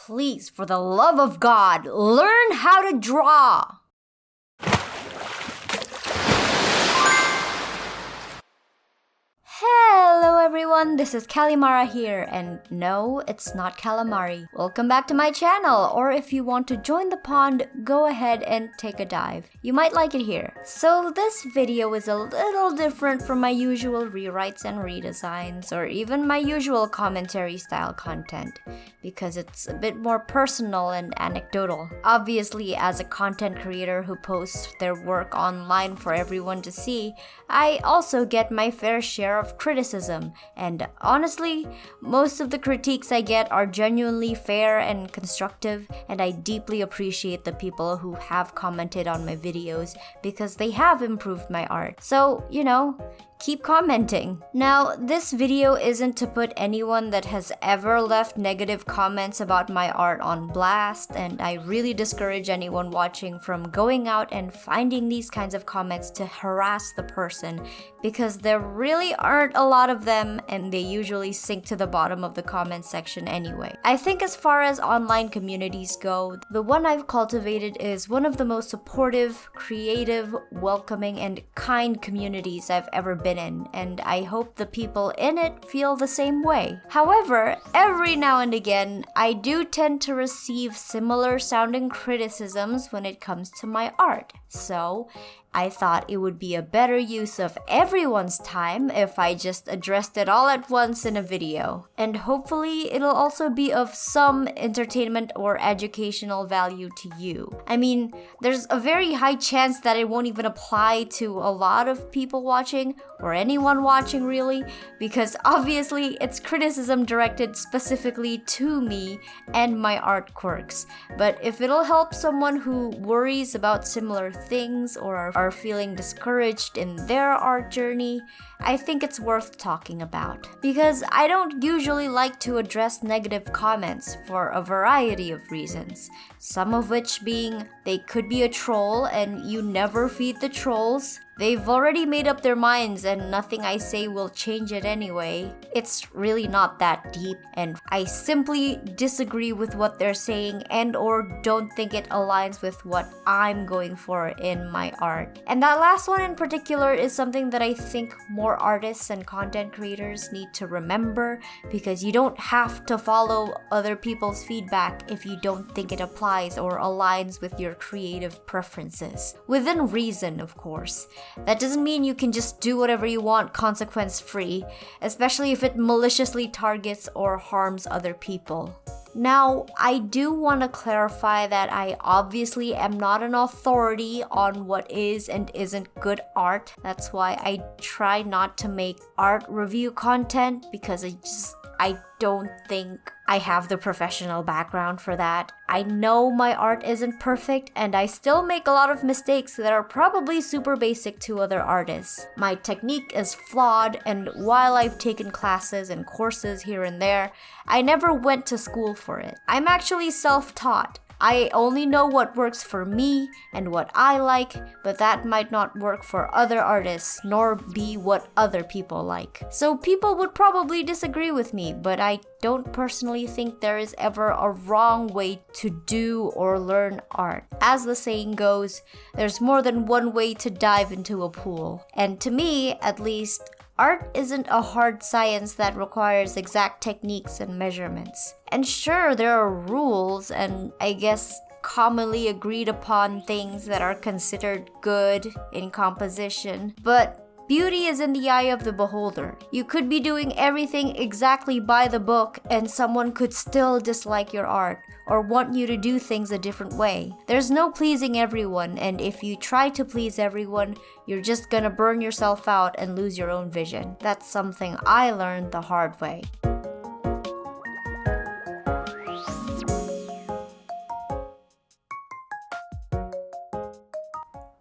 Please, for the love of God, learn how to draw! Hello everyone, this is Callimara here, and no, it's not calamari. Welcome back to my channel, or if you want to join the pond, go ahead and take a dive. You might like it here. So this video is a little different from my usual rewrites and redesigns, or even my usual commentary style content, because it's a bit more personal and anecdotal. Obviously, as a content creator who posts their work online for everyone to see, I also get my fair share of criticism, and honestly, most of the critiques I get are genuinely fair and constructive, and I deeply appreciate the people who have commented on my videos because they have improved my art. So, keep commenting. Now, this video isn't to put anyone that has ever left negative comments about my art on blast, and I really discourage anyone watching from going out and finding these kinds of comments to harass the person, because there really aren't a lot of them and they usually sink to the bottom of the comment section anyway. I think as far as online communities go, the one I've cultivated is one of the most supportive, creative, welcoming, and kind communities I've ever been in, and I hope the people in it feel the same way. However, every now and again, I do tend to receive similar sounding criticisms when it comes to my art. So, I thought it would be a better use of everyone's time if I just addressed it all at once in a video. And hopefully, it'll also be of some entertainment or educational value to you. I mean, there's a very high chance that it won't even apply to a lot of people watching, or anyone watching really, because obviously it's criticism directed specifically to me and my art quirks. But if it'll help someone who worries about similar things or are feeling discouraged in their art journey, I think it's worth talking about. Because I don't usually like to address negative comments for a variety of reasons. Some of which being they could be a troll and you never feed the trolls. They've already made up their minds and nothing I say will change it anyway. It's really not that deep, and I simply disagree with what they're saying and or don't think it aligns with what I'm going for in my art. And that last one in particular is something that I think more artists and content creators need to remember, because you don't have to follow other people's feedback if you don't think it applies or aligns with your creative preferences. Within reason, of course. That doesn't mean you can just do whatever you want consequence-free, especially if it maliciously targets or harms other people. Now, I do want to clarify that I obviously am not an authority on what is and isn't good art. That's why I try not to make art review content, because I don't think I have the professional background for that. I know my art isn't perfect, and I still make a lot of mistakes that are probably super basic to other artists. My technique is flawed, and while I've taken classes and courses here and there, I never went to school for it. I'm actually self-taught. I only know what works for me and what I like, but that might not work for other artists, nor be what other people like. So people would probably disagree with me, but I don't personally think there is ever a wrong way to do or learn art. As the saying goes, there's more than one way to dive into a pool. And to me, at least, art isn't a hard science that requires exact techniques and measurements. And sure, there are rules and I guess commonly agreed upon things that are considered good in composition, but beauty is in the eye of the beholder. You could be doing everything exactly by the book and someone could still dislike your art or want you to do things a different way. There's no pleasing everyone, and if you try to please everyone, you're just gonna burn yourself out and lose your own vision. That's something I learned the hard way.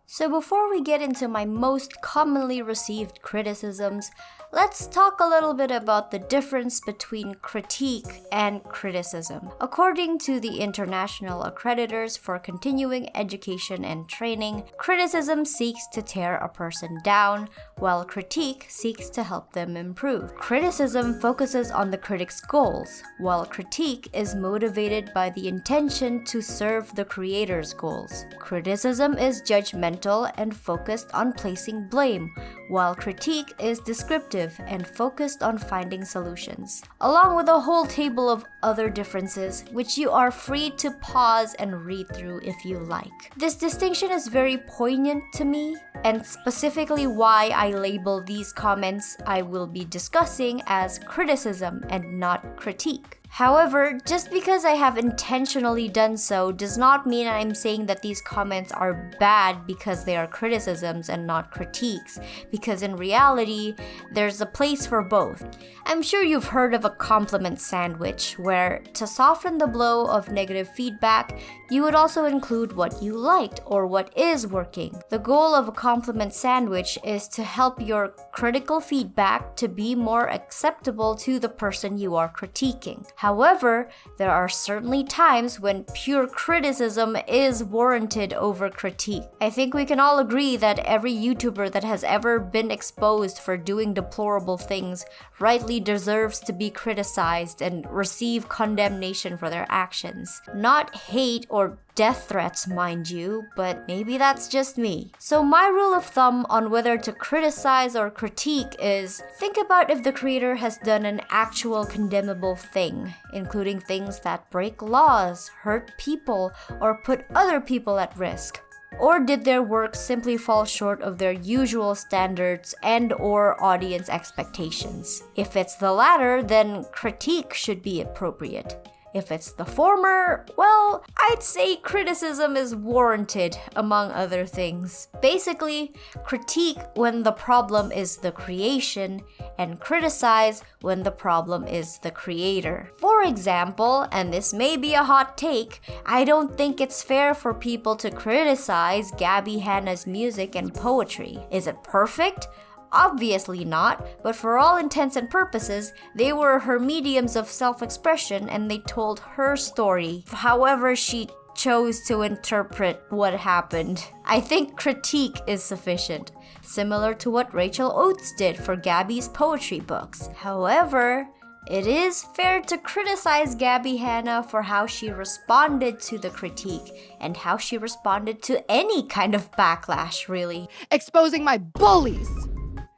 So before we get into my most commonly received criticisms, let's talk a little bit about the difference between critique and criticism. According to the International Accreditors for Continuing Education and Training, criticism seeks to tear a person down, while critique seeks to help them improve. Criticism focuses on the critic's goals, while critique is motivated by the intention to serve the creator's goals. Criticism is judgmental and focused on placing blame, while critique is descriptive and focused on finding solutions, along with a whole table of other differences which you are free to pause and read through if you like. This distinction is very poignant to me, and specifically why I label these comments I will be discussing as criticism and not critique. However, just because I have intentionally done so does not mean I'm saying that these comments are bad because they are criticisms and not critiques, because in reality, there's a place for both. I'm sure you've heard of a compliment sandwich, where to soften the blow of negative feedback, you would also include what you liked or what is working. The goal of a compliment sandwich is to help your critical feedback to be more acceptable to the person you are critiquing. However, there are certainly times when pure criticism is warranted over critique. I think we can all agree that every YouTuber that has ever been exposed for doing deplorable things rightly deserves to be criticized and receive condemnation for their actions. Not hate or death threats, mind you, but maybe that's just me. So my rule of thumb on whether to criticize or critique is, think about if the creator has done an actual condemnable thing, including things that break laws, hurt people, or put other people at risk. Or did their work simply fall short of their usual standards and/or audience expectations? If it's the latter, then critique should be appropriate. If it's the former, well, I'd say criticism is warranted, among other things. Basically, critique when the problem is the creation, and criticize when the problem is the creator. For example, and this may be a hot take, I don't think it's fair for people to criticize Gabby Hanna's music and poetry. Is it perfect? Obviously not, but for all intents and purposes, they were her mediums of self-expression and they told her story, however she chose to interpret what happened. I think critique is sufficient, similar to what Rachel Oates did for Gabby's poetry books. However, it is fair to criticize Gabby Hanna for how she responded to the critique and how she responded to any kind of backlash, really. Exposing my bullies!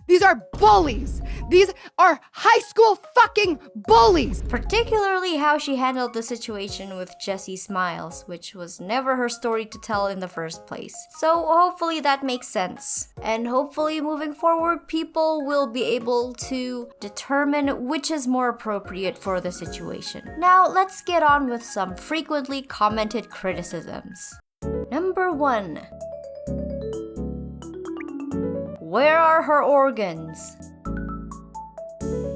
These are bullies! These are high school fucking bullies! Particularly how she handled the situation with Jessie Smiles, which was never her story to tell in the first place. So hopefully that makes sense. And hopefully moving forward, people will be able to determine which is more appropriate for the situation. Now let's get on with some frequently commented criticisms. Number 1. Where are her organs?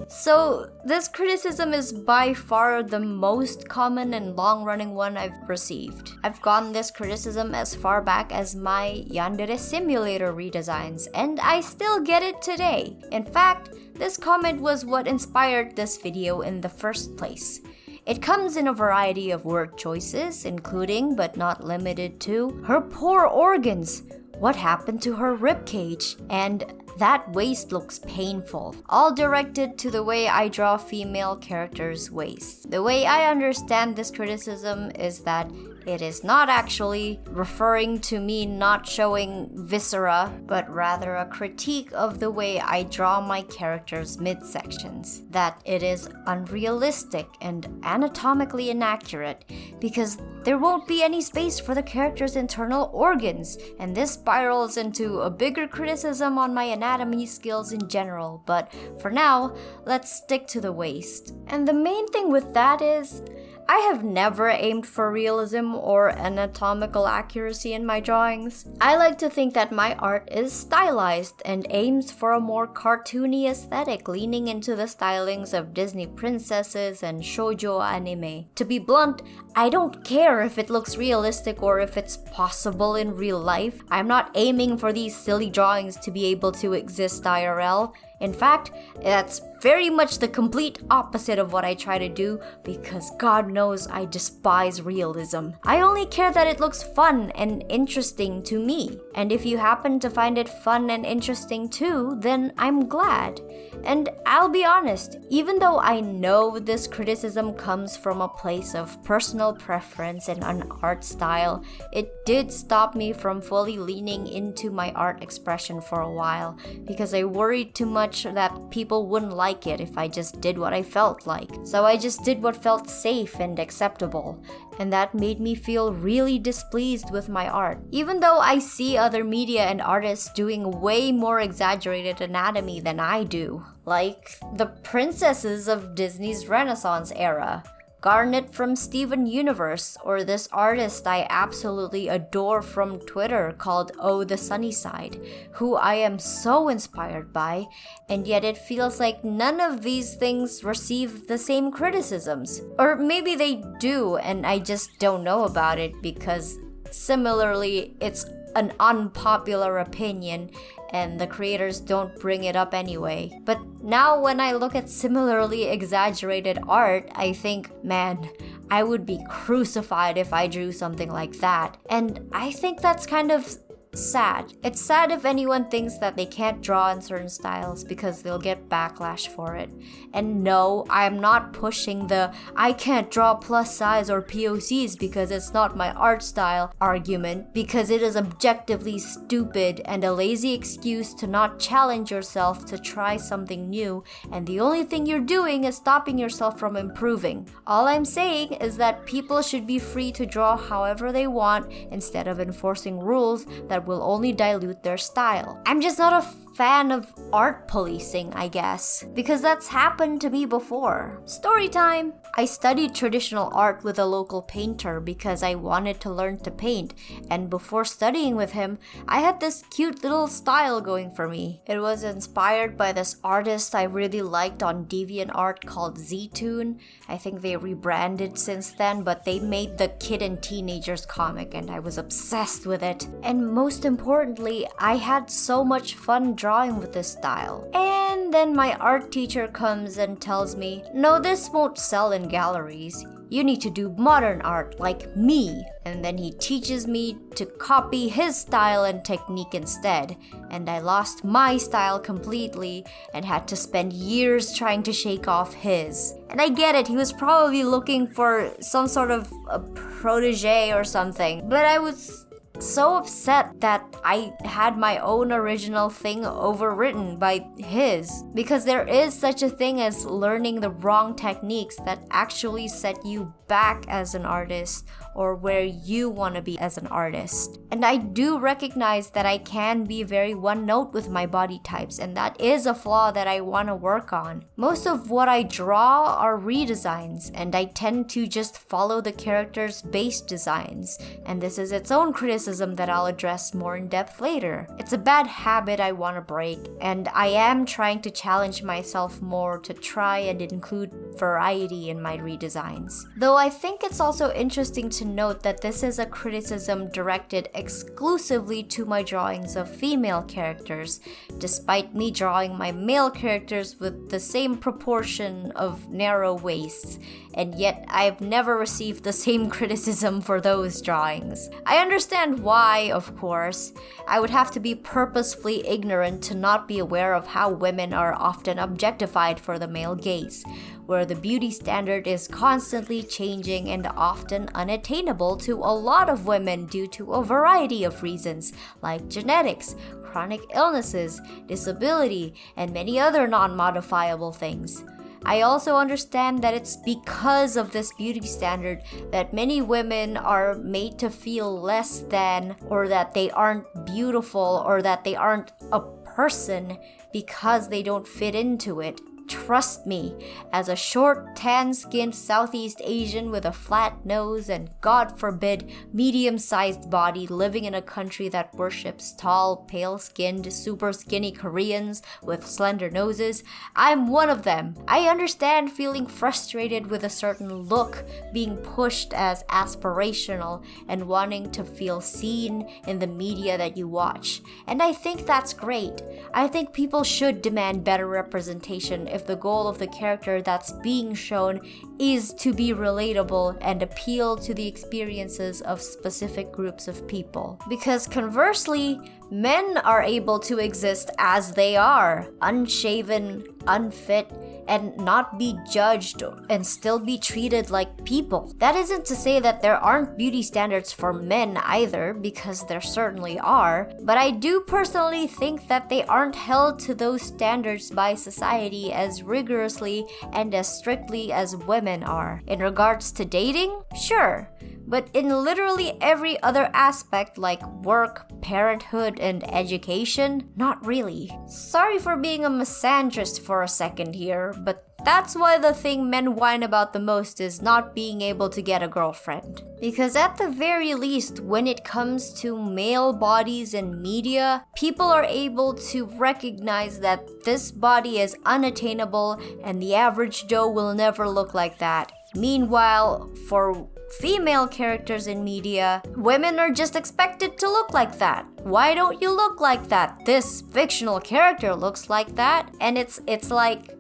So, this criticism is by far the most common and long-running one I've received. I've gotten this criticism as far back as my Yandere Simulator redesigns, and I still get it today. In fact, this comment was what inspired this video in the first place. It comes in a variety of word choices, including, but not limited to, her poor organs. What happened to her ribcage? And that waist looks painful. All directed to the way I draw female characters' waists. The way I understand this criticism is that it is not actually referring to me not showing viscera, but rather a critique of the way I draw my characters' midsections. That it is unrealistic and anatomically inaccurate because there won't be any space for the character's internal organs, and this spirals into a bigger criticism on my anatomy skills in general, but for now, let's stick to the waist. And the main thing with that is, I have never aimed for realism or anatomical accuracy in my drawings. I like to think that my art is stylized and aims for a more cartoony aesthetic, leaning into the stylings of Disney princesses and shoujo anime. To be blunt, I don't care if it looks realistic or if it's possible in real life. I'm not aiming for these silly drawings to be able to exist IRL. In fact, that's very much the complete opposite of what I try to do because God knows I despise realism. I only care that it looks fun and interesting to me. And if you happen to find it fun and interesting too, then I'm glad. And I'll be honest, even though I know this criticism comes from a place of personal preference and an art style, it did stop me from fully leaning into my art expression for a while because I worried too much that people wouldn't like it if I just did what I felt like. So I just did what felt safe and acceptable, and that made me feel really displeased with my art. Even though I see other media and artists doing way more exaggerated anatomy than I do, like the princesses of Disney's Renaissance era, Garnet from Steven Universe, or this artist I absolutely adore from Twitter called Oh the Sunny Side, who I am so inspired by, and yet it feels like none of these things receive the same criticisms. Or maybe they do, and I just don't know about it because similarly, it's an unpopular opinion and the creators don't bring it up anyway. But now when I look at similarly exaggerated art, I think, man, I would be crucified if I drew something like that. And I think that's kind of sad. It's sad if anyone thinks that they can't draw in certain styles because they'll get backlash for it. And no, I'm not pushing the I can't draw plus size or POCs because it's not my art style argument, because it is objectively stupid and a lazy excuse to not challenge yourself to try something new, and the only thing you're doing is stopping yourself from improving. All I'm saying is that people should be free to draw however they want instead of enforcing rules that will only dilute their style. I'm just not a fan of art policing, I guess, because that's happened to me before. Story time! I studied traditional art with a local painter because I wanted to learn to paint, and before studying with him, I had this cute little style going for me. It was inspired by this artist I really liked on DeviantArt called Z-Tune. I think they rebranded since then, but they made the Kid and Teenagers comic and I was obsessed with it. And most importantly, I had so much fun drawing with this style. And then my art teacher comes and tells me, no, this won't sell in galleries. You need to do modern art like me. And then he teaches me to copy his style and technique instead. And I lost my style completely and had to spend years trying to shake off his. And I get it, he was probably looking for some sort of a protege or something. But I was so upset that I had my own original thing overwritten by his, because there is such a thing as learning the wrong techniques that actually set you back as an artist or where you want to be as an artist. And I do recognize that I can be very one note with my body types, and that is a flaw that I want to work on. Most of what I draw are redesigns, and I tend to just follow the character's base designs, and this is its own criticism that I'll address more in depth later. It's a bad habit I want to break, and I am trying to challenge myself more to try and include variety in my redesigns. Though I think it's also interesting to note that this is a criticism directed exclusively to my drawings of female characters, despite me drawing my male characters with the same proportion of narrow waists, and yet I've never received the same criticism for those drawings. I understand why, of course. I would have to be purposefully ignorant to not be aware of how women are often objectified for the male gaze, where the beauty standard is constantly changing and often unattainable to a lot of women due to a variety of reasons, like genetics, chronic illnesses, disability, and many other non-modifiable things. I also understand that it's because of this beauty standard that many women are made to feel less than, or that they aren't beautiful, or that they aren't a person because they don't fit into it. trust me, as a short, tan-skinned Southeast Asian with a flat nose and, God forbid, medium-sized body living in a country that worships tall, pale-skinned, super skinny Koreans with slender noses, I'm one of them. I understand feeling frustrated with a certain look being pushed as aspirational and wanting to feel seen in the media that you watch. And I think that's great. I think people should demand better representation if the goal of the character that's being shown is to be relatable and appeal to the experiences of specific groups of people. Because conversely, men are able to exist as they are, unshaven, unfit, and not be judged and still be treated like people. That isn't to say that there aren't beauty standards for men either, because there certainly are, but I do personally think that they aren't held to those standards by society as rigorously and as strictly as women are. In regards to dating, sure, but in literally every other aspect like work, parenthood, and education, not really. Sorry for being a misandrist for a second here, but that's why the thing men whine about the most is not being able to get a girlfriend. Because at the very least, when it comes to male bodies in media, people are able to recognize that this body is unattainable and the average Joe will never look like that. Meanwhile, for female characters in media, women are just expected to look like that. Why don't you look like that? This fictional character looks like that. And it's like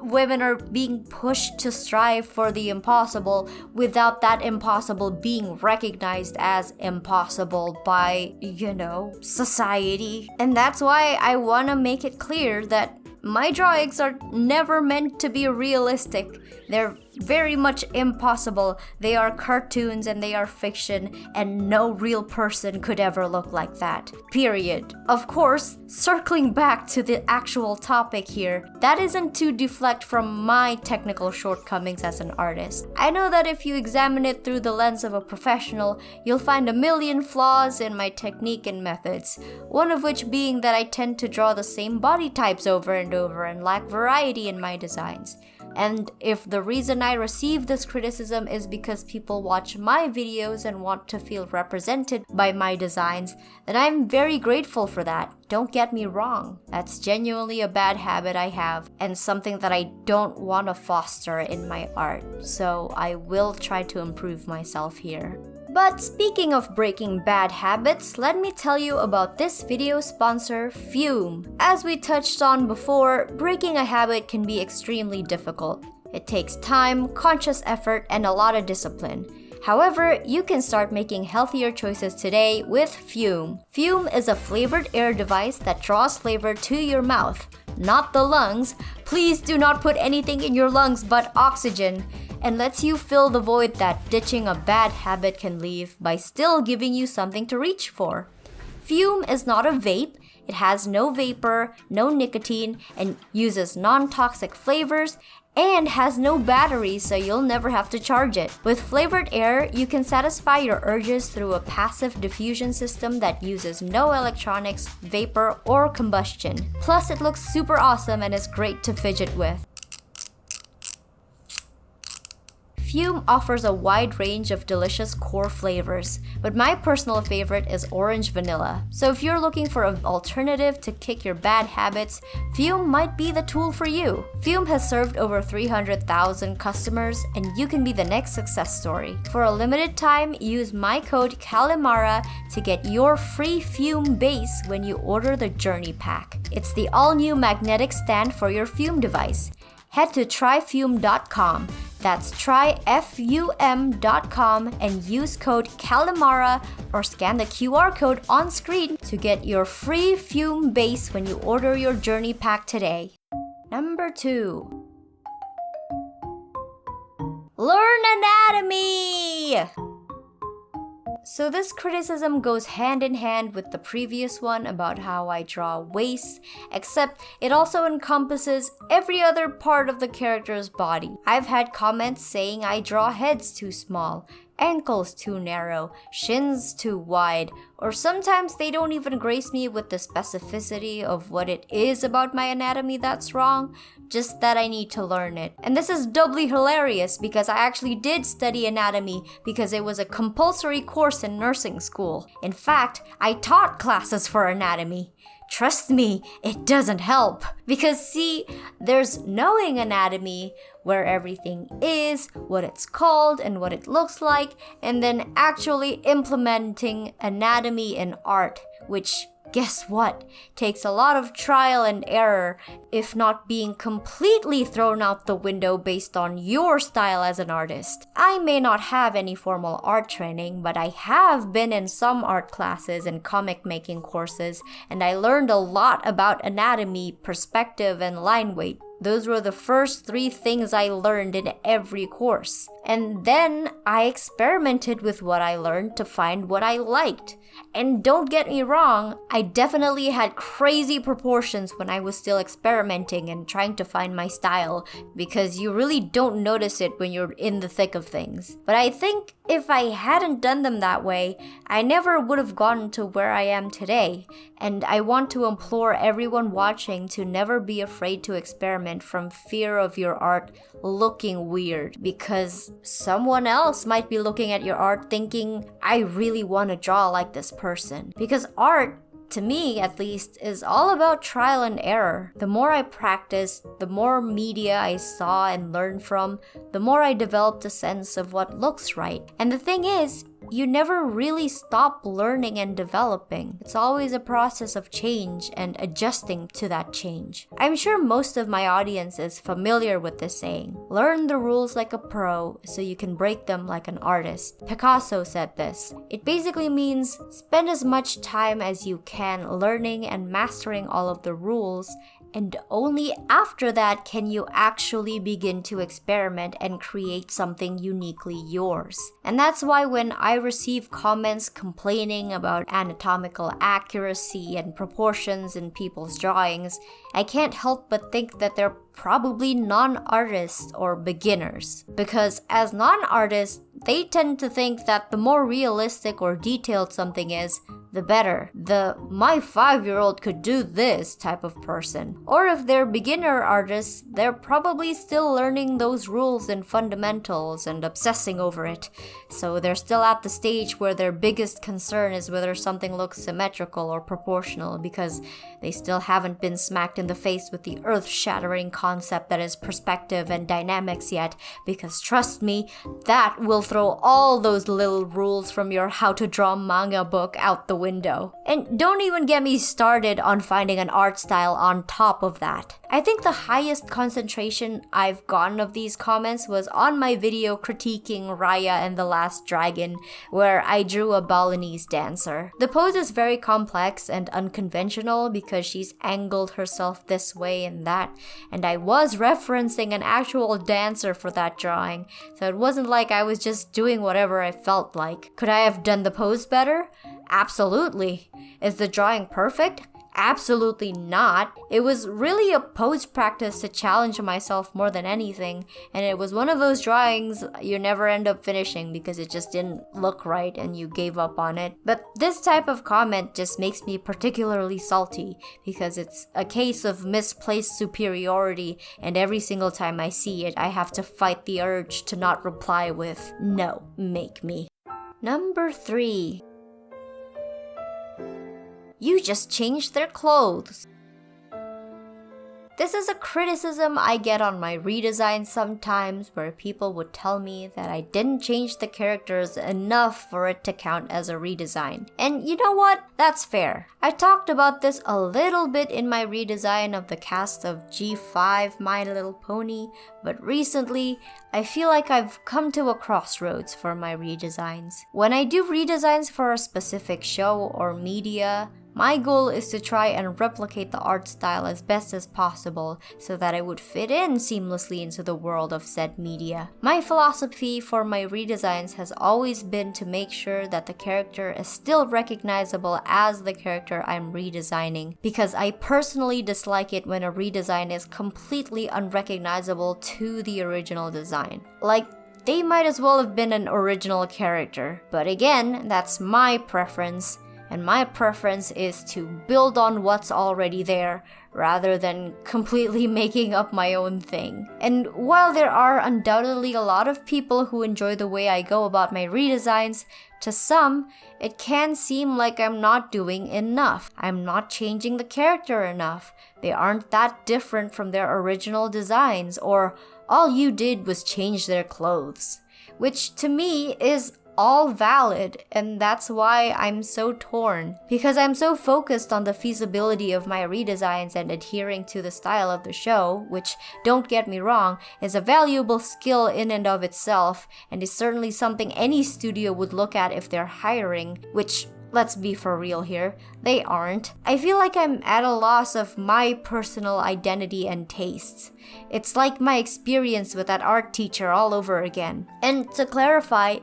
women are being pushed to strive for the impossible without that impossible being recognized as impossible by, society. And that's why I want to make it clear that my drawings are never meant to be realistic. They're very much impossible. They are cartoons and they are fiction, and no real person could ever look like that. Period. Of course, circling back to the actual topic here, that isn't to deflect from my technical shortcomings as an artist. I know that if you examine it through the lens of a professional, you'll find a million flaws in my technique and methods, one of which being that I tend to draw the same body types over and over and lack variety in my designs. And if the reason I receive this criticism is because people watch my videos and want to feel represented by my designs, then I'm very grateful for that. Don't get me wrong. That's genuinely a bad habit I have and something that I don't want to foster in my art. So I will try to improve myself here. But speaking of breaking bad habits, let me tell you about this video sponsor, Fume. As we touched on before, breaking a habit can be extremely difficult. It takes time, conscious effort, and a lot of discipline. However, you can start making healthier choices today with Fume. Fume is a flavored air device that draws flavor to your mouth, not the lungs. Please do not put anything in your lungs but oxygen, and lets you fill the void that ditching a bad habit can leave by still giving you something to reach for. Fume is not a vape. It has no vapor, no nicotine, and uses non-toxic flavors, and has no battery, so you'll never have to charge it. With flavored air, you can satisfy your urges through a passive diffusion system that uses no electronics, vapor, or combustion. Plus, it looks super awesome and is great to fidget with. Fume offers a wide range of delicious core flavors, but my personal favorite is orange vanilla. So if you're looking for an alternative to kick your bad habits, Fume might be the tool for you. Fume has served over 300,000 customers, and you can be the next success story. For a limited time, use my code callimara to get your free Fume base when you order the Journey Pack. It's the all-new magnetic stand for your Fume device. Head to tryfume.com. That's tryfum.com and use code callimara or scan the QR code on screen to get your free Fume base when you order your Journey Pack today. Number 2. Learn anatomy! So this criticism goes hand in hand with the previous one about how I draw waists, except it also encompasses every other part of the character's body. I've had comments saying I draw heads too small, ankles too narrow, shins too wide, or sometimes they don't even grace me with the specificity of what it is about my anatomy that's wrong, just that I need to learn it. And this is doubly hilarious because I actually did study anatomy because it was a compulsory course in nursing school. In fact, I taught classes for anatomy. Trust me, it doesn't help. Because see, there's knowing anatomy, where everything is, what it's called, and what it looks like, and then actually implementing anatomy in art, which, guess what? Takes a lot of trial and error, if not being completely thrown out the window based on your style as an artist. I may not have any formal art training, but I have been in some art classes and comic making courses, and I learned a lot about anatomy, perspective, and line weight. Those were the first 3 things I learned in every course. And then I experimented with what I learned to find what I liked. And don't get me wrong, I definitely had crazy proportions when I was still experimenting and trying to find my style, because you really don't notice it when you're in the thick of things. But I think if I hadn't done them that way, I never would have gotten to where I am today. And I want to implore everyone watching to never be afraid to experiment from fear of your art looking weird, because someone else might be looking at your art thinking, I really want to draw like this person. Because art, to me at least, is all about trial and error. The more I practiced, the more media I saw and learned from, the more I developed a sense of what looks right. And the thing is, you never really stop learning and developing. It's always a process of change and adjusting to that change. I'm sure most of my audience is familiar with this saying, learn the rules like a pro so you can break them like an artist. Picasso said this. It basically means spend as much time as you can learning and mastering all of the rules, and only after that can you actually begin to experiment and create something uniquely yours. And that's why when I receive comments complaining about anatomical accuracy and proportions in people's drawings, I can't help but think that they're probably non-artists or beginners. Because as non-artists, they tend to think that the more realistic or detailed something is, the better. The my 5-year-old could do this type of person. Or if they're beginner artists, they're probably still learning those rules and fundamentals and obsessing over it. So they're still at the stage where their biggest concern is whether something looks symmetrical or proportional, because they still haven't been smacked in the face with the earth-shattering concept that is perspective and dynamics yet, because trust me, that will throw all those little rules from your how to draw manga book out the window. And don't even get me started on finding an art style on top of that. I think the highest concentration I've gotten of these comments was on my video critiquing Raya and the Last Dragon, where I drew a Balinese dancer. The pose is very complex and unconventional because she's angled herself this way and that, and I was referencing an actual dancer for that drawing, so it wasn't like I was just doing whatever I felt like. Could I have done the pose better? Absolutely. Is the drawing perfect? Absolutely not. It was really a pose practice to challenge myself more than anything, and it was one of those drawings you never end up finishing because it just didn't look right and you gave up on it. But this type of comment just makes me particularly salty because it's a case of misplaced superiority, and every single time I see it, I have to fight the urge to not reply with, "No, make me." Number 3. You just changed their clothes. This is a criticism I get on my redesigns sometimes, where people would tell me that I didn't change the characters enough for it to count as a redesign. And you know what? That's fair. I talked about this a little bit in my redesign of the cast of G5 My Little Pony, but recently, I feel like I've come to a crossroads for my redesigns. When I do redesigns for a specific show or media, my goal is to try and replicate the art style as best as possible so that it would fit in seamlessly into the world of said media. My philosophy for my redesigns has always been to make sure that the character is still recognizable as the character I'm redesigning, because I personally dislike it when a redesign is completely unrecognizable to the original design. Like, they might as well have been an original character. But again, that's my preference. And my preference is to build on what's already there rather than completely making up my own thing. And while there are undoubtedly a lot of people who enjoy the way I go about my redesigns, to some, it can seem like I'm not doing enough. I'm not changing the character enough. They aren't that different from their original designs, or all you did was change their clothes. Which to me is all valid, and that's why I'm so torn. Because I'm so focused on the feasibility of my redesigns and adhering to the style of the show, which, don't get me wrong, is a valuable skill in and of itself, and is certainly something any studio would look at if they're hiring, which, let's be for real here, they aren't. I feel like I'm at a loss of my personal identity and tastes. It's like my experience with that art teacher all over again. And to clarify,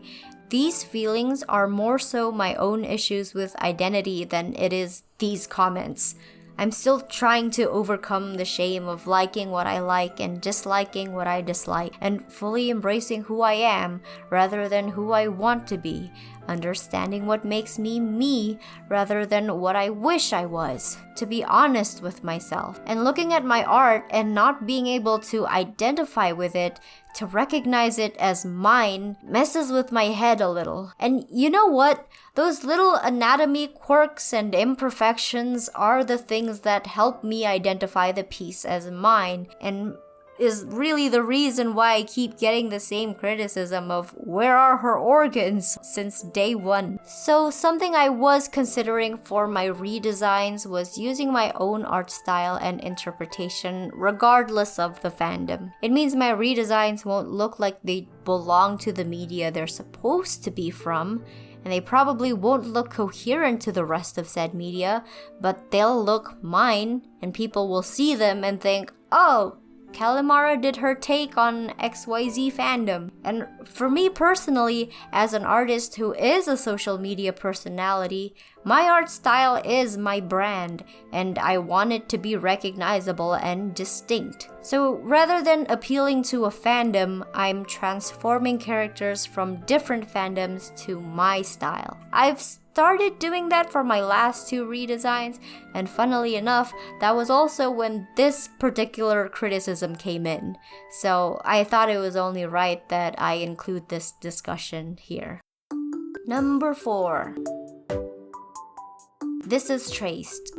these feelings are more so my own issues with identity than it is these comments. I'm still trying to overcome the shame of liking what I like and disliking what I dislike, and fully embracing who I am rather than who I want to be, understanding what makes me me rather than what I wish I was, to be honest with myself. And looking at my art and not being able to identify with it, to recognize it as mine, messes with my head a little. And you know what? Those little anatomy quirks and imperfections are the things that help me identify the piece as mine, and is really the reason why I keep getting the same criticism of where are her organs since day one. So something I was considering for my redesigns was using my own art style and interpretation regardless of the fandom. It means my redesigns won't look like they belong to the media they're supposed to be from, and they probably won't look coherent to the rest of said media, but they'll look mine, and people will see them and think, oh, Callimara did her take on XYZ fandom. And for me personally, as an artist who is a social media personality, my art style is my brand, and I want it to be recognizable and distinct. So rather than appealing to a fandom, I'm transforming characters from different fandoms to my style. I've started doing that for my last two redesigns, and funnily enough, that was also when this particular criticism came in. So I thought it was only right that I include this discussion here. Number 4. This is traced.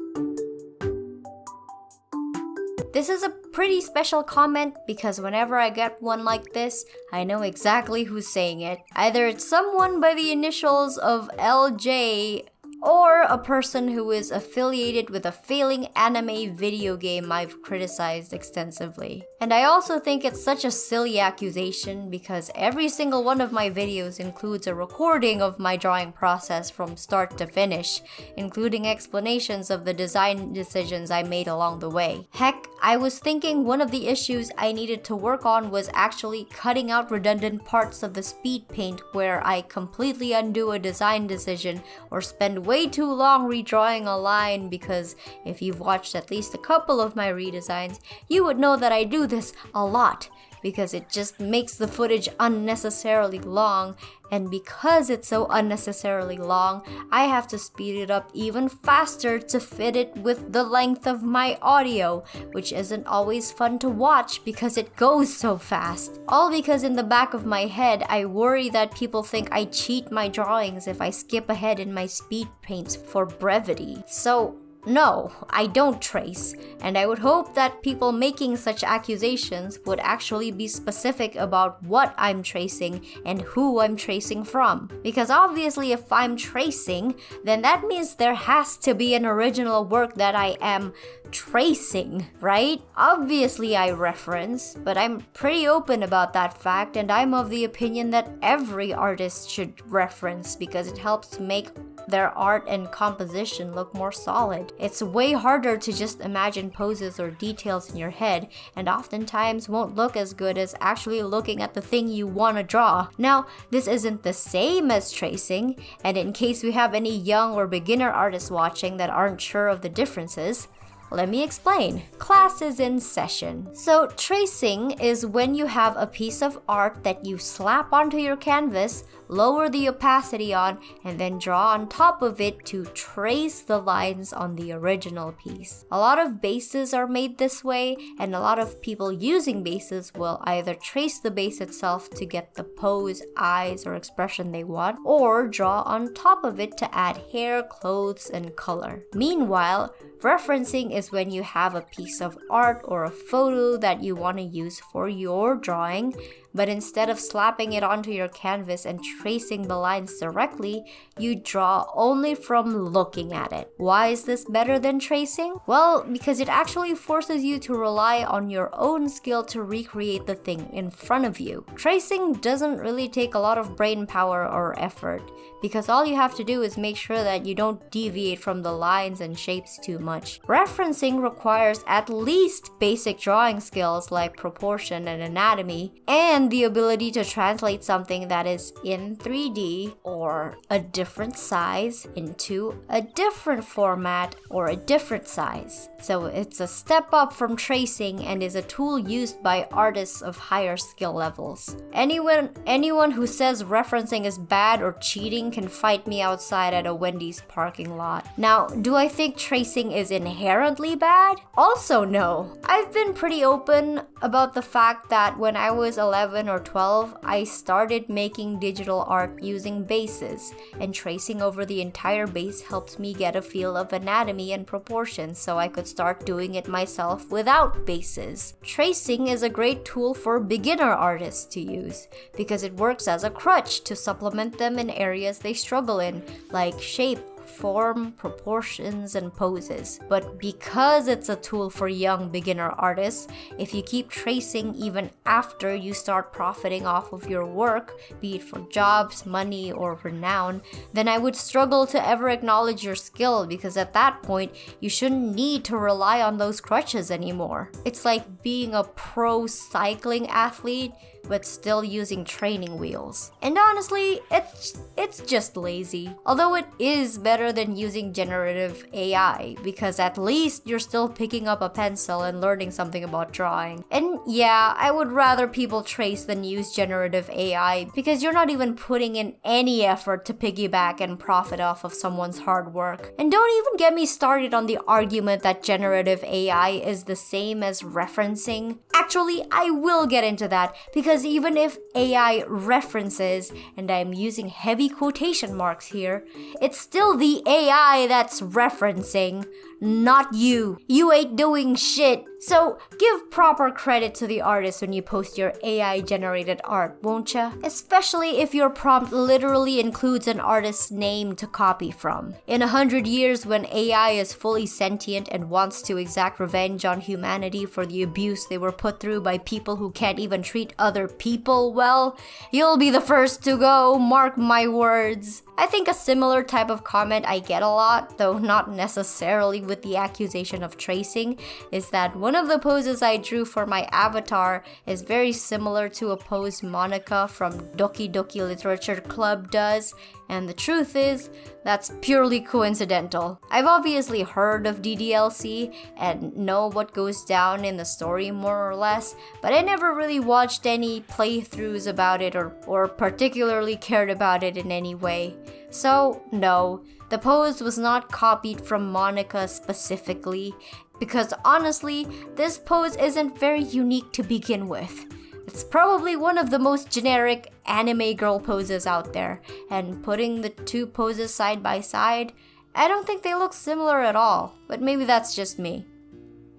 This is a pretty special comment because whenever I get one like this, I know exactly who's saying it. Either it's someone by the initials of LJ, or a person who is affiliated with a failing anime video game I've criticized extensively. And I also think it's such a silly accusation because every single one of my videos includes a recording of my drawing process from start to finish, including explanations of the design decisions I made along the way. Heck, I was thinking one of the issues I needed to work on was actually cutting out redundant parts of the speed paint where I completely undo a design decision or spend way too long redrawing a line, because if you've watched at least a couple of my redesigns, you would know that I do this a lot because it just makes the footage unnecessarily long, and because it's so unnecessarily long, I have to speed it up even faster to fit it with the length of my audio, which isn't always fun to watch because it goes so fast. All because in the back of my head, I worry that people think I cheat my drawings if I skip ahead in my speed paints for brevity. So no, I don't trace, and I would hope that people making such accusations would actually be specific about what I'm tracing and who I'm tracing from. Because obviously if I'm tracing, then that means there has to be an original work that I am tracing, right? Obviously I reference, but I'm pretty open about that fact, and I'm of the opinion that every artist should reference because it helps to make their art and composition look more solid. It's way harder to just imagine poses or details in your head, and oftentimes won't look as good as actually looking at the thing you want to draw. Now, this isn't the same as tracing, and in case we have any young or beginner artists watching that aren't sure of the differences, Let me explain. Class is in session. So tracing is when you have a piece of art that you slap onto your canvas, lower the opacity on, and then draw on top of it to trace the lines on the original piece. A lot of bases are made this way, and a lot of people using bases will either trace the base itself to get the pose, eyes, or expression they want, or draw on top of it to add hair, clothes, and color. Meanwhile, referencing is when you have a piece of art or a photo that you want to use for your drawing, but instead of slapping it onto your canvas and tracing the lines directly, you draw only from looking at it. Why is this better than tracing? Well, because it actually forces you to rely on your own skill to recreate the thing in front of you. Tracing doesn't really take a lot of brain power or effort, because all you have to do is make sure that you don't deviate from the lines and shapes too much. Referencing requires at least basic drawing skills like proportion and anatomy, and the ability to translate something that is in 3D or a different size into a different format or a different size. So it's a step up from tracing and is a tool used by artists of higher skill levels. Anyone who says referencing is bad or cheating can fight me outside at a Wendy's parking lot. Now, do I think tracing is inherently bad? Also no. I've been pretty open about the fact that when I was 11 or 12, I started making digital art using bases, and tracing over the entire base helped me get a feel of anatomy and proportions so I could start doing it myself without bases. Tracing is a great tool for beginner artists to use because it works as a crutch to supplement them in areas they struggle in, like shape, form, proportions, and poses. But because it's a tool for young beginner artists, if you keep tracing even after you start profiting off of your work, be it for jobs, money, or renown, then I would struggle to ever acknowledge your skill, because at that point, you shouldn't need to rely on those crutches anymore. It's like being a pro cycling athlete but still using training wheels. And honestly, it's just lazy. Although it is better than using generative AI, because at least you're still picking up a pencil and learning something about drawing. And yeah, I would rather people trace than use generative AI, because you're not even putting in any effort to piggyback and profit off of someone's hard work. And don't even get me started on the argument that generative AI is the same as referencing. Actually, I will get into that, because even if AI references, and I'm using heavy quotation marks here, it's still the AI that's referencing, not you. You ain't doing shit. So give proper credit to the artist when you post your AI-generated art, won't ya? Especially if your prompt literally includes an artist's name to copy from. In 100 years, when AI is fully sentient and wants to exact revenge on humanity for the abuse they were put through by people who can't even treat other people well, you'll be the first to go, mark my words. I think a similar type of comment I get a lot, though not necessarily with the accusation of tracing, is that one of the poses I drew for my avatar is very similar to a pose Monica from Doki Doki Literature Club does, and the truth is, that's purely coincidental. I've obviously heard of DDLC and know what goes down in the story more or less, but I never really watched any playthroughs about it or particularly cared about it in any way. So, no, the pose was not copied from Monica specifically, because honestly, this pose isn't very unique to begin with. It's probably one of the most generic anime girl poses out there, and putting the two poses side by side, I don't think they look similar at all, but maybe that's just me.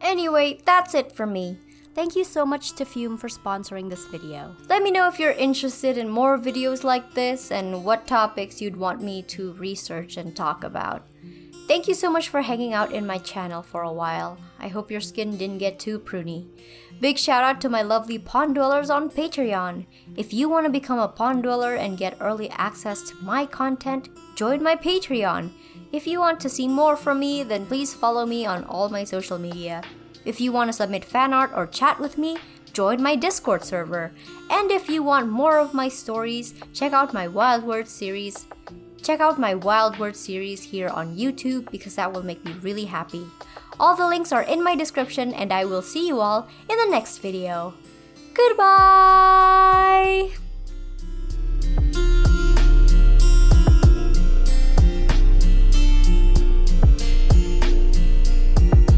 Anyway, that's it for me. Thank you so much to Fume for sponsoring this video. Let me know if you're interested in more videos like this and what topics you'd want me to research and talk about. Thank you so much for hanging out in my channel for a while. I hope your skin didn't get too pruny. Big shout out to my lovely Pond Dwellers on Patreon. If you want to become a Pond Dweller and get early access to my content, join my Patreon. If you want to see more from me, then please follow me on all my social media. If you want to submit fan art or chat with me, join my Discord server. And if you want more of my stories, check out my Wild Words series. Check out my Wild Words series here on YouTube, because that will make me really happy. All the links are in my description, and I will see you all in the next video. Goodbye!